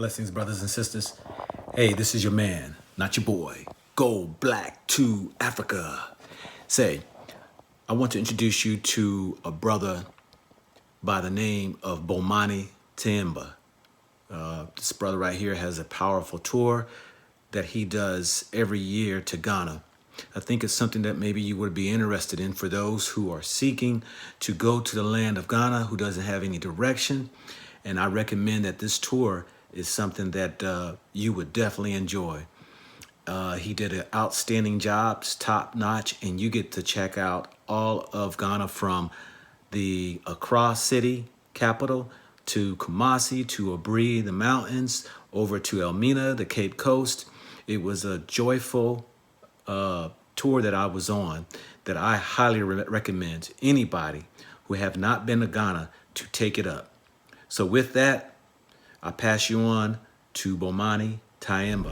Blessings, brothers and sisters. Hey, this is your man, not your boy. Go Black to Africa. Say, I want to introduce you to a brother by the name of Bomani Tyehimba. This brother right here has a powerful tour that he does every year to Ghana. I think it's something that maybe you would be interested in for those who are seeking to go to the land of Ghana, who doesn't have any direction. And I recommend that this tour is something that you would definitely enjoy. He did an outstanding job, it's top notch, and you get to check out all of Ghana from the Accra city capital to Kumasi, to Abri, the mountains, over to Elmina, the Cape Coast. It was a joyful tour that I was on that I highly recommend to anybody who have not been to Ghana to take it up. So with that, I pass you on to Bomani Tyehimba.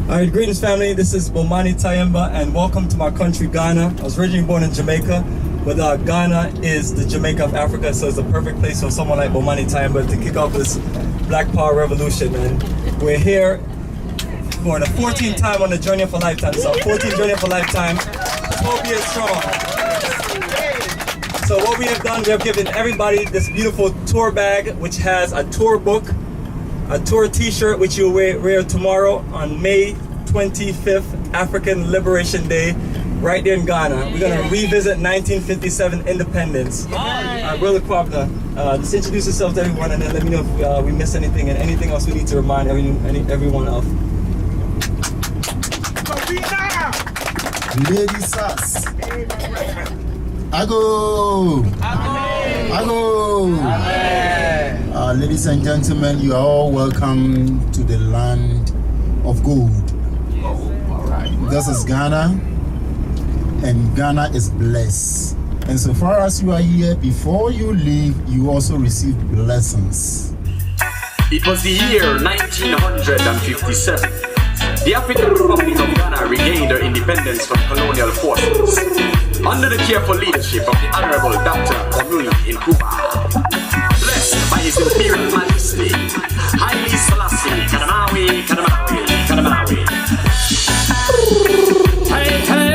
All right, greetings family, this is Bomani Tyehimba and welcome to my country, Ghana. I was originally born in Jamaica, but Ghana is the Jamaica of Africa, so it's the perfect place for someone like Bomani Tyehimba to kick off this Black Power revolution, man. We're here for the 14th time on the Journey of a Lifetime. So 14th Journey of a Lifetime, 12 years strong. So what we have done, we have given everybody this beautiful tour bag, which has a tour book, a tour t-shirt, which you'll wear tomorrow on May 25th, African Liberation Day, right there in Ghana. We're going to revisit 1957 independence. Brother Kwabna, just introduce yourself to everyone and then let me know if we missed anything and anything else we need to remind everyone of. Lady Sass. Ago! Ladies and gentlemen, you are all welcome to the land of gold. This is Ghana, and Ghana is blessed. And so far as you are here, before you leave, you also receive blessings. It was the year 1957. The African Republic of Ghana regained her independence from colonial forces under the careful leadership of the Honorable Dr. Omuni Nkrumah. Blessed by His Imperial Majesty, Haile Selassie Kadamawi, Kadamawi, Kadamawi. Hey, hey!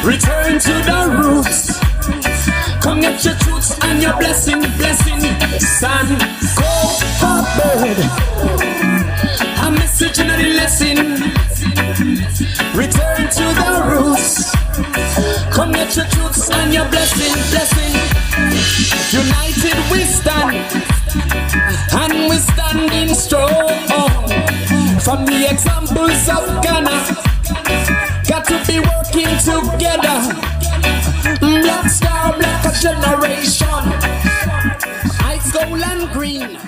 Return to the roots. Come get your truths and your blessing. Son, go forward. A message and a lesson. Return to the roots. Come get your truths and your blessing. United we stand, and we standing strong. From the examples of Ghana, got to be working together. Black star, black generation. Ice, gold and green.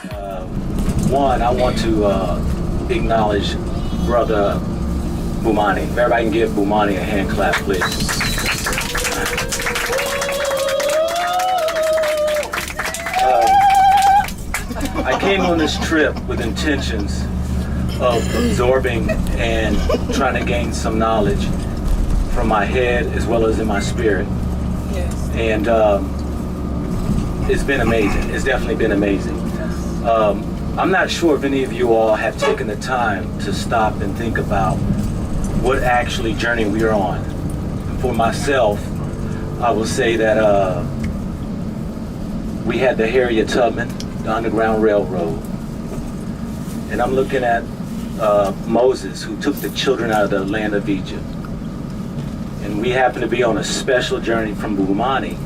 One, I want to acknowledge Brother Bomani. If everybody can give Bomani a hand clap, please. I came on this trip with intentions of absorbing and trying to gain some knowledge from my head as well as in my spirit. Yes. And it's been amazing. It's definitely been amazing. I'm not sure if any of you all have taken the time to stop and think about what actually journey we are on. For myself, I will say that we had the Harriet Tubman, the Underground Railroad, and I'm looking at Moses, who took the children out of the land of Egypt. And we happen to be on a special journey from Bomani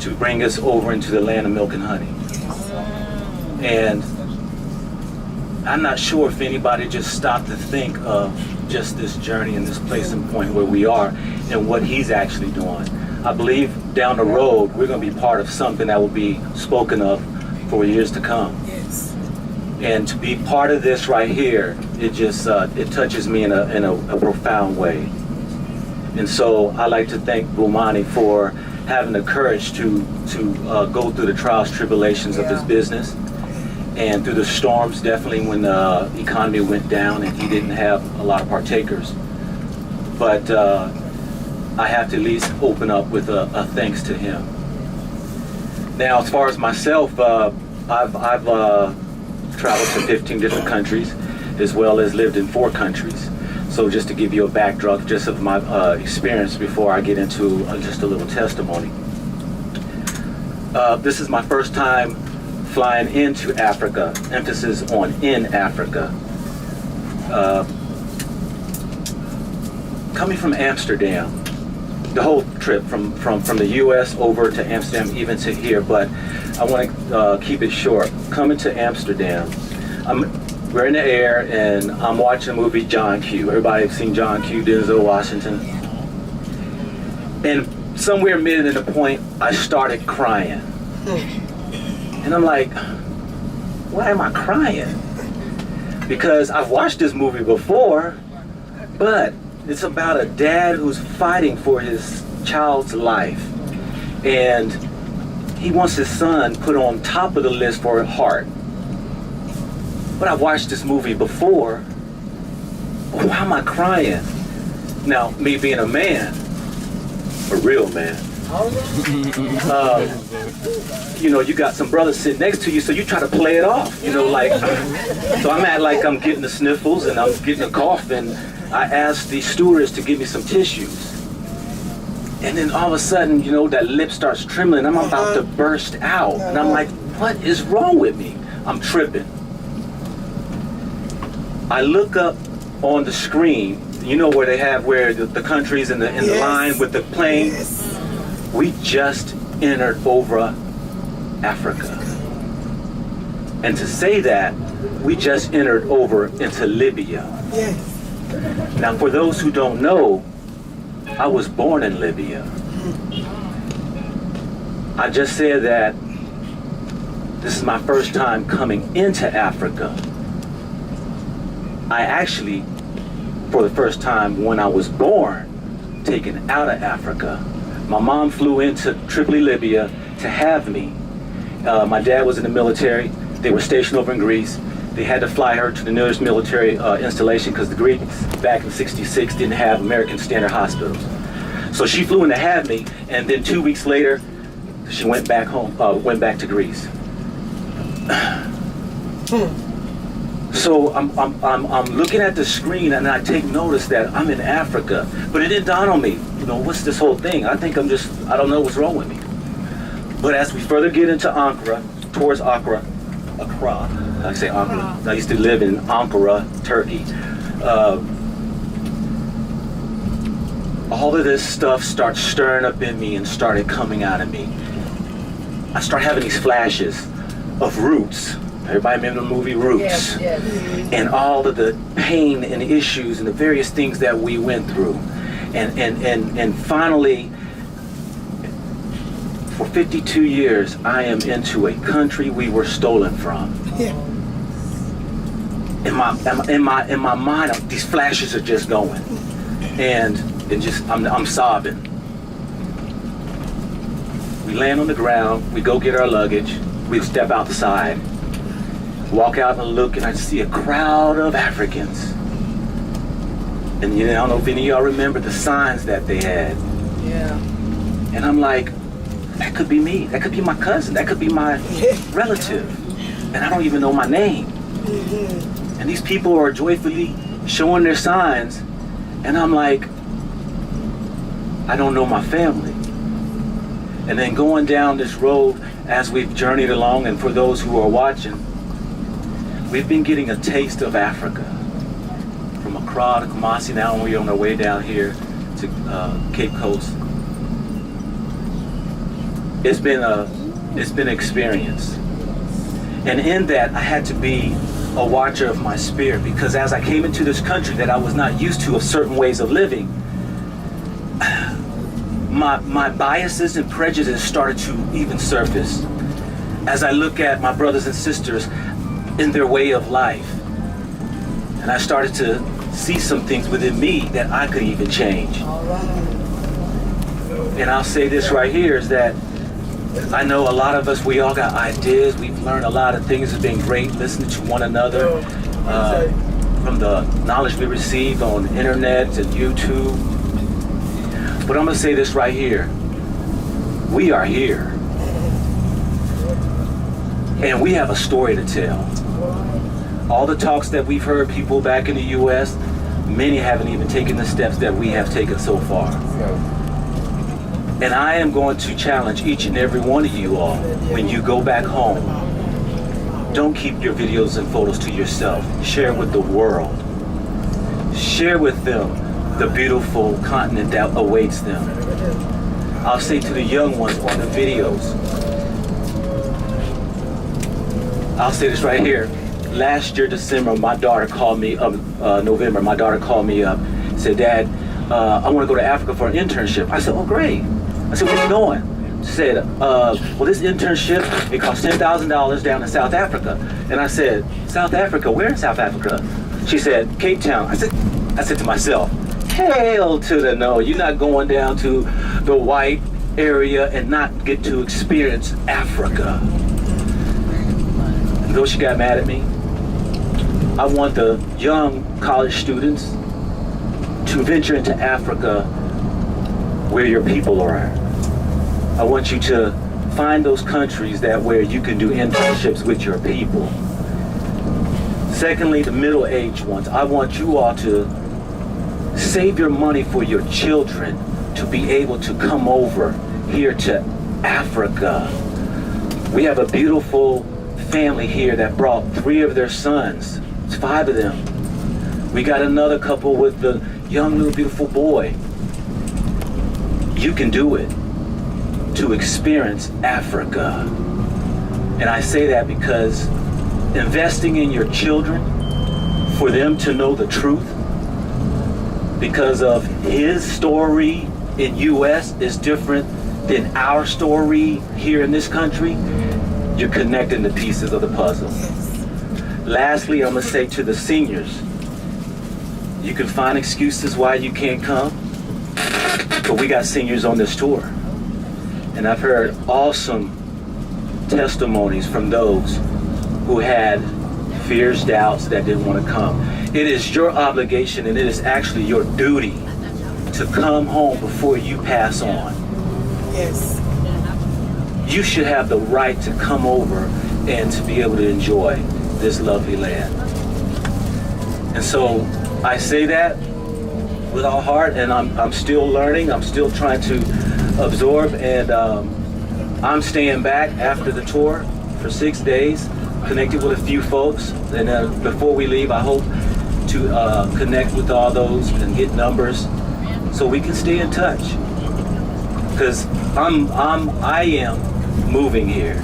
to bring us over into the land of milk and honey. And I'm not sure if anybody just stopped to think of just this journey and this place and point where we are and what he's actually doing. I believe down the road we're going to be part of something that will be spoken of for years to come. And to be part of this right here, it just it touches me in a profound way. And so I like to thank Bomani for having the courage to go through the trials, tribulations of his business, and through the storms, definitely when the economy went down and he didn't have a lot of partakers. But I have to at least open up with a thanks to him. Now, as far as myself, I've traveled to 15 different countries, as well as lived in 4 countries. So just to give you a backdrop just of my experience before I get into just a little testimony. This is my first time flying into Africa, emphasis on in Africa. Coming from Amsterdam, the whole trip from the US over to Amsterdam, even to here, but I want to keep it short. Coming to Amsterdam, we're in the air and I'm watching the movie John Q. Everybody seen John Q, Denzel Washington. And somewhere mid in the point, I started crying. And I'm like, why am I crying? Because I've watched this movie before, but it's about a dad who's fighting for his child's life. And he wants his son put on top of the list for a heart. But I've watched this movie before. Why am I crying? Now, me being a man, a real man, you know, you got some brothers sitting next to you, so you try to play it off, you know, like, so I'm at like I'm getting the sniffles and I'm getting a cough, and I asked the stewardess to give me some tissues. And then all of a sudden, you know, that lip starts trembling. I'm about to burst out. And I'm like, what is wrong with me? I'm tripping. I look up on the screen, you know where they have where the countries in the line with the plane. Yes. We just entered over Africa. And to say that, we just entered over into Libya. Yes. Now, for those who don't know, I was born in Libya. I just said that this is my first time coming into Africa. I actually, for the first time when I was born, taken out of Africa. My mom flew into Tripoli, Libya to have me. My dad was in the military. They were stationed over in Greece. They had to fly her to the nearest military installation because the Greeks back in '66 didn't have American standard hospitals. So she flew in to have me, and then 2 weeks later, she went back home, went back to Greece. So I'm looking at the screen and I take notice that I'm in Africa, but it didn't dawn on me, you know, what's this whole thing? I think I don't know what's wrong with me. But as we further get into Ankara, towards Accra, I say Ankara. I used to live in Ankara, Turkey. All of this stuff starts stirring up in me and started coming out of me. I start having these flashes of Roots. Everybody remember the movie Roots? Yes, yes. And all of the pain and issues and the various things that we went through. And finally, for 52 years, I am into a country we were stolen from. Yeah. In my mind, these flashes are just going. And I'm sobbing. We land on the ground, we go get our luggage, we step outside, walk out and look, and I see a crowd of Africans. And I don't know if any of y'all remember the signs that they had. Yeah. And I'm like, that could be me, that could be my cousin, that could be my relative. And I don't even know my name. Mm-hmm. And these people are joyfully showing their signs, and I'm like, I don't know my family. And then going down this road as we've journeyed along, and for those who are watching, we've been getting a taste of Africa. From Accra to Kumasi, now we're on our way down here to Cape Coast. It's been an experience. And in that, I had to be a watcher of my spirit, because as I came into this country that I was not used to of certain ways of living, my biases and prejudice started to even surface as I look at my brothers and sisters in their way of life. And I started to see some things within me that I could even change. And I'll say this right here is that I know a lot of us, we all got ideas. We've learned a lot of things. It's been great listening to one another from the knowledge we received on the internet and YouTube. But I'm gonna say this right here. We are here. And we have a story to tell. All the talks that we've heard people back in the US, many haven't even taken the steps that we have taken so far. And I am going to challenge each and every one of you all, when you go back home, don't keep your videos and photos to yourself. Share with the world. Share with them the beautiful continent that awaits them. I'll say to the young ones on the videos, I'll say this right here. Last year, December, my daughter called me up, November, my daughter called me up, said, Dad, I want to go to Africa for an internship. I said, oh, great. I said, where you going? She said, well, this internship, it costs $10,000 down in South Africa. And I said, South Africa? Where in South Africa? She said, Cape Town. I said to myself, hell to the no. You're not going down to the white area and not get to experience Africa. And though she got mad at me, I want the young college students to venture into Africa where your people are. I want you to find those countries where you can do internships with your people. Secondly, the middle-aged ones. I want you all to save your money for your children to be able to come over here to Africa. We have a beautiful family here that brought 3 of their sons. It's 5 of them. We got another couple with the young little beautiful boy. You can do it to experience Africa. And I say that because investing in your children for them to know the truth, because of his story in US is different than our story here in this country, you're connecting the pieces of the puzzle. Lastly, I'm gonna say to the seniors, you can find excuses why you can't come, but we got seniors on this tour. And I've heard awesome testimonies from those who had fears, doubts, that didn't want to come. It is your obligation and it is actually your duty to come home before you pass on. Yes. You should have the right to come over and to be able to enjoy this lovely land. And so I say that with all heart, and I'm still learning. I'm still trying to absorb, and I'm staying back after the tour for 6 days, connected with a few folks, and before we leave, I hope to connect with all those and get numbers so we can stay in touch. Because I am moving here.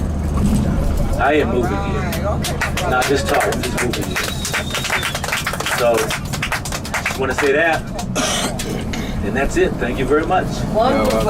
I am moving here. Not just talking, just moving here. So, just want to say that. And that's it. Thank you very much. Wonderful.